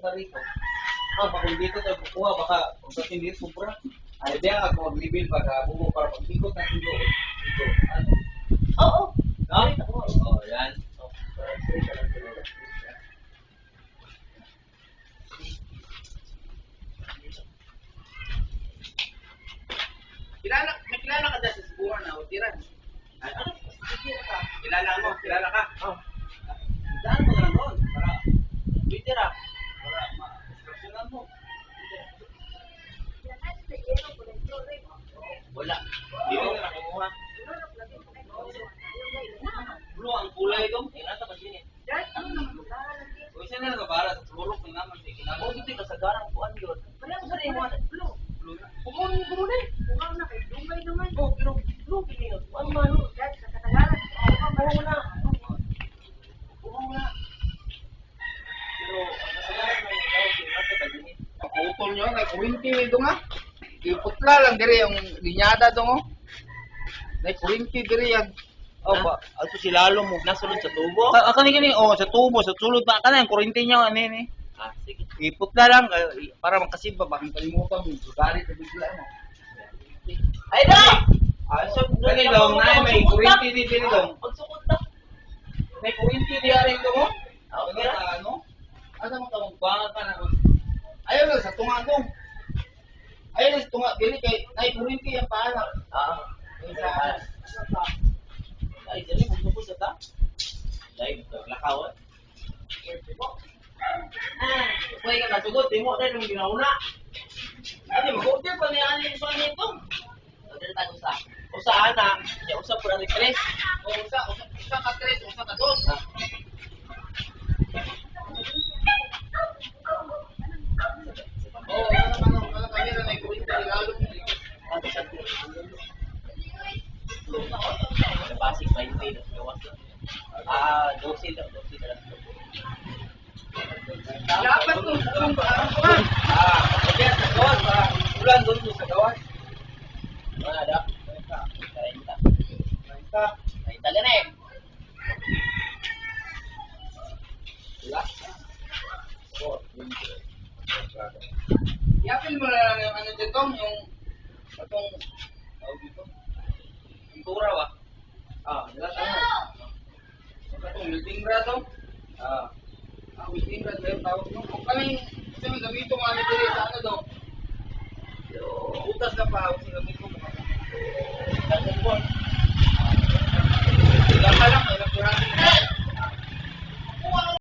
ka rito. Kung dito tayo kukuha, baka kung sa hindi sobra. Ay, diyan ako mag-reveal baka buko para pag-ikot natin doon. Dito. Ano? Oo. No? Oo, yan. May kilala ka dyan sa Sibuan na utiran. Ay, ano? Kilala ka? Oo. Daan mo na lang doon para Twitter para ma-instructionan mo. Wala. Hindi mo na nakukuha. Blue ang kulay doon. Nasa pa din eh. Kung siya na nagabara sa florok ng naman siya kinagawa. Oh, dito kasagaran ko ano yun. Wala ko sa rin mo. Blue. Blue na. Kukunin ko rin. Kukunin na kay Dumay naman. Oh, pero blue piniyot. Ano man yun? Dahil sa katagalan. Kukuha mo na. Kukuha mo na. Pero ang kasagaran ng tao nasa pa din eh. Putol nyo, nagkurinti nito nga. Iputla lang diri yung linyada to ngo. Nagkurinti diri yan. Oh, ba? Ato si lalo mo. Nasunod sa tubo? Kani oh sa tubo, sa sulod pa kana yung kuryente niya ano ni. Ah, sige. Ipot na lang para makasiba bakit kalimutan mo. Sugari sa bigla mo. Ay na! Ah, so dali lang na may kuryente di diri dong. Pagsukot na. May kuryente di ari ko mo. Okay. Ano? Asa mo tawag banga ka na. Ayaw lang sa tunga dong. Ayaw lang sa tunga dili kay nay kuryente ang paala. Ay, dali mo po sa ta. Dai, lakaw. Kuya ka nasugot, di mo na yung ginauna. Ano, mag-order pa niya ano yung sa nito. Order tayo sa. Usahan na, siya usap po natin tres. Usa ka tres, usa ka dos. Ano kanina nagkurinti lalo. Basic 20 na gawas lang. 12 lang. Dapat to kung Okay, sa gawas para ulan doon sa gawas. Wala ada. 30 ka eh. Wala. yapin mo na lang yung ano dito, yung atong Tawag dito. Pintura ba? Wala tayo. atong building rod to. Building rod yung tawag mo. Kung kaming kasi may gamito mo ano diri sa ano daw. Butas ka pa, kasi gamito mo. Ganun po. Wala ka lang, may nagkurang.